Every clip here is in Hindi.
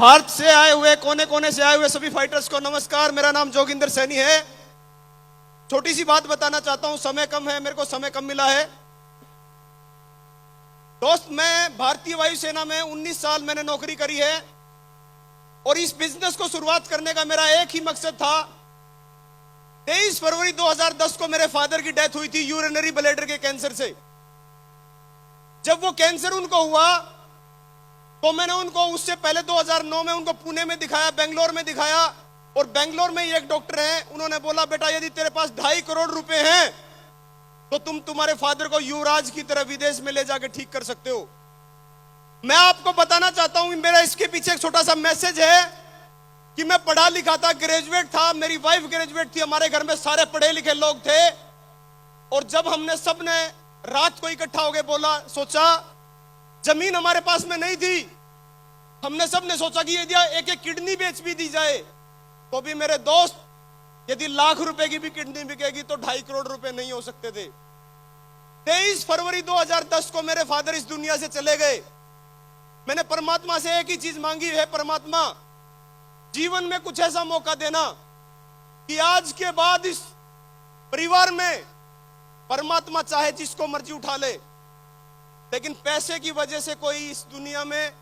भारत से आए हुए, कोने कोने से आए हुए सभी फाइटर्स को नमस्कार। मेरा नाम जोगिंदर सैनी है। छोटी सी बात बताना चाहता हूं, समय कम है, मेरे को समय कम मिला है। दोस्त, मैं भारतीय वायुसेना में 19 साल मैंने नौकरी करी है और इस बिजनेस को शुरुआत करने का मेरा एक ही मकसद था। 23 फरवरी 2010 को मेरे फादर की डेथ हुई थी यूरिनरी ब्लैडर के कैंसर से। जब वो कैंसर उनको हुआ तो मैंने उनको उससे पहले 2009 में उनको पुणे में दिखाया, बेंगलोर में दिखाया, और बेंगलोर में ही एक डॉक्टर हैं, उन्होंने बोला बेटा यदि तेरे पास 2.5 करोड़ रुपए हैं तो तुम तुम्हारे फादर को युवराज की तरह विदेश में ले जाके ठीक कर सकते हो। मैं आपको बताना चाहता हूं, मेरा इसके पीछे एक छोटा सा मैसेज है कि मैं पढ़ा लिखा था, ग्रेजुएट था, मेरी वाइफ ग्रेजुएट थी, हमारे घर में सारे पढ़े लिखे लोग थे। और जब हमने सबने रात को इकट्ठा होकर बोला, सोचा, जमीन हमारे पास में नहीं थी, हमने सबने सोचा कि यदि एक एक किडनी बेच भी दी जाए तो भी मेरे दोस्त, यदि लाख रुपए की भी किडनी बिकेगी तो 2.5 करोड़ रुपए नहीं हो सकते थे। 23 फरवरी 2010 को मेरे फादर इस दुनिया से चले गए। मैंने परमात्मा से एक ही चीज मांगी है, परमात्मा जीवन में कुछ ऐसा मौका देना कि आज के बाद इस परिवार में परमात्मा चाहे जिसको मर्जी उठा ले, लेकिन पैसे की वजह से कोई इस दुनिया में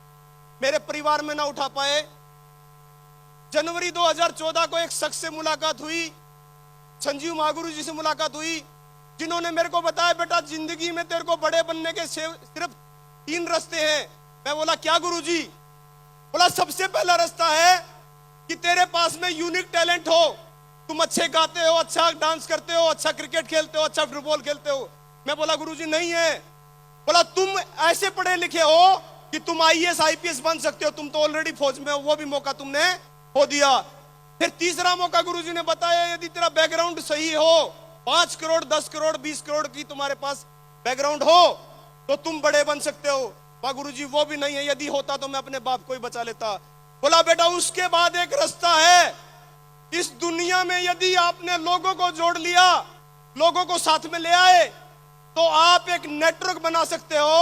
मेरे परिवार में ना उठा पाए। जनवरी 2014 को एक शख्स से मुलाकात हुई, संजीव महागुरु जी से मुलाकात हुई, जिन्होंने मेरे को बताया बेटा जिंदगी में तेरे को बड़े बनने के सिर्फ 3 रास्ते हैं। मैं बोला क्या गुरुजी? बोला सबसे पहला रास्ता है कि तेरे पास में यूनिक टैलेंट हो, तुम अच्छे गाते हो, अच्छा डांस करते हो, अच्छा क्रिकेट खेलते हो, अच्छा फुटबॉल खेलते हो। मैं बोला गुरुजी नहीं है। बोला तुम ऐसे पढ़े लिखे हो कि तुम IAS IPS बन सकते हो, तुम तो ऑलरेडी फौज में हो, वो भी मौका तुमने खो दिया। फिर तीसरा मौका गुरुजी ने बताया, यदि तेरा बैकग्राउंड सही हो, 5 करोड़ 10 करोड़ 20 करोड़ की तुम्हारे पास बैकग्राउंड हो तो तुम बड़े बन सकते हो। वाह गुरुजी वो भी नहीं है, यदि होता तो मैं अपने बाप को ही बचा लेता। बोला बेटा उसके बाद एक रास्ता है, इस दुनिया में यदि आपने लोगों को जोड़ लिया, लोगों को साथ में ले आए तो आप एक नेटवर्क बना सकते हो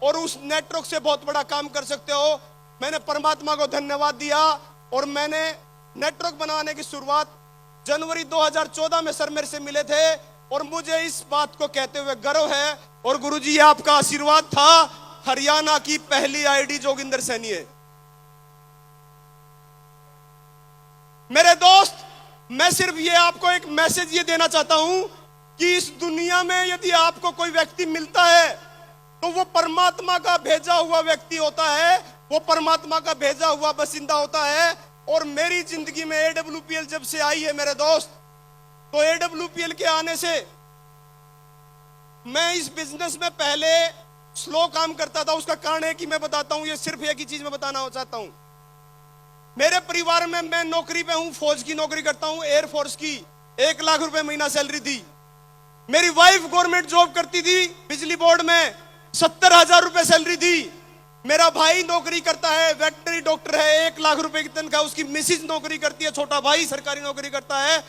और उस नेटवर्क से बहुत बड़ा काम कर सकते हो। मैंने परमात्मा को धन्यवाद दिया और मैंने नेटवर्क बनाने की शुरुआत जनवरी 2014 में सर मेरे से मिले थे और मुझे इस बात को कहते हुए गर्व है, और गुरुजी ये आपका आशीर्वाद था, हरियाणा की पहली ID जोगिंदर सैनी है। मेरे दोस्त, मैं सिर्फ ये आपको एक मैसेज ये देना चाहता हूं कि इस दुनिया में यदि आपको कोई व्यक्ति मिलता है तो वो परमात्मा का भेजा हुआ व्यक्ति होता है, वो परमात्मा का भेजा हुआ बसिंदा होता है। और मेरी जिंदगी में AWPL जब से आई है मेरे दोस्त, तो AWPL के आने से मैं इस बिजनेस में पहले स्लो काम करता था। उसका कारण है कि मैं बताता हूं, ये सिर्फ एक ही चीज में बताना चाहता हूं। मेरे परिवार में मैं नौकरी पे हूं, फौज की नौकरी करता हूं, एयरफोर्स की, 1 लाख रुपए महीना सैलरी थी। मेरी वाइफ गवर्नमेंट जॉब करती थी बिजली बोर्ड में, 70,000 रुपए सैलरी थी। मेरा भाई नौकरी करता है, वेटनरी डॉक्टर है, 1 लाख रुपए की तनख्वाह। उसकी मिसिज नौकरी करती है, छोटा भाई सरकारी नौकरी करता है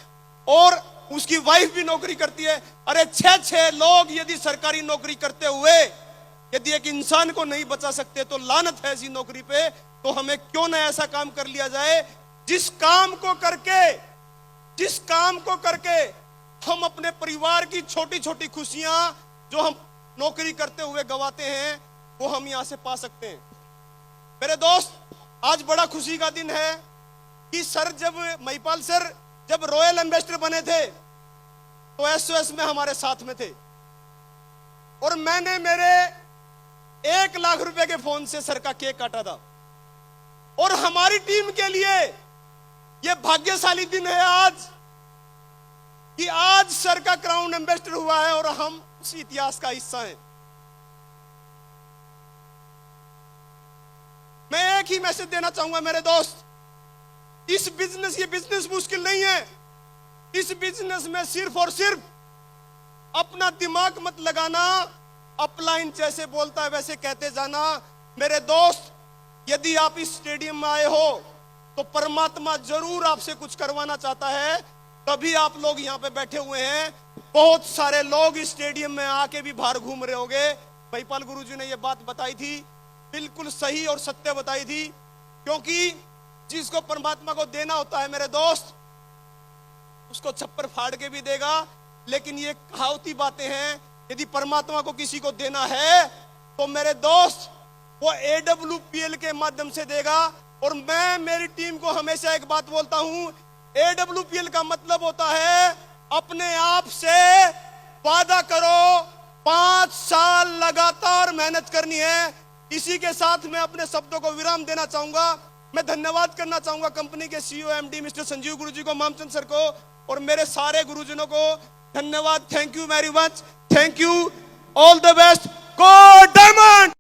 और उसकी वाइफ भी नौकरी करती है। अरे 6 लोग यदि सरकारी नौकरी करते हुए यदि एक इंसान को नहीं बचा सकते तो लानत है ऐसी नौकरी पे। तो हमें क्यों ना ऐसा काम कर लिया जाए जिस काम को करके हम अपने परिवार की छोटी छोटी खुशियां जो हम नौकरी करते हुए गवाते हैं वो हम यहां से पा सकते हैं। मेरे दोस्त, आज बड़ा खुशी का दिन है कि सर महिपाल सर जब रॉयल एम्बेसडर बने थे तो SOS में हमारे साथ में थे और मैंने मेरे 1 लाख रुपए के फोन से सर का केक काटा था। और हमारी टीम के लिए यह भाग्यशाली दिन है आज कि आज सर का क्राउन एम्बेसडर हुआ है और हम उस इतिहास का हिस्सा हैं। मैं एक ही मैसेज देना चाहूंगा मेरे दोस्त, ये बिजनेस मुश्किल नहीं है। इस बिजनेस में सिर्फ और सिर्फ अपना दिमाग मत लगाना, अपलाइन जैसे बोलता है वैसे कहते जाना। मेरे दोस्त, यदि आप इस स्टेडियम में आए हो तो परमात्मा जरूर आपसे कुछ करवाना चाहता है, तभी आप लोग यहाँ पे बैठे हुए हैं। बहुत सारे लोग इस स्टेडियम में आके भी बाहर घूम रहे होंगे। महिपाल गुरुजी ने ये बात बताई थी, बिल्कुल सही और सत्य बताई थी, क्योंकि जिसको परमात्मा को देना होता है मेरे दोस्त, उसको छप्पर फाड़ के भी देगा। लेकिन ये कहावती बातें हैं, यदि परमात्मा को किसी को देना है तो मेरे दोस्त वो AWPL के माध्यम से देगा। और मैं मेरी टीम को हमेशा एक बात बोलता हूं, AWPL का मतलब होता है अपने आप से वादा करो, 5 साल लगातार मेहनत करनी है। इसी के साथ मैं अपने शब्दों को विराम देना चाहूंगा। मैं धन्यवाद करना चाहूंगा कंपनी के CEO MD मिस्टर संजीव गुरुजी को, मामचंद सर को और मेरे सारे गुरुजनों को धन्यवाद। Thank you very much, thank you, all the best, go diamond.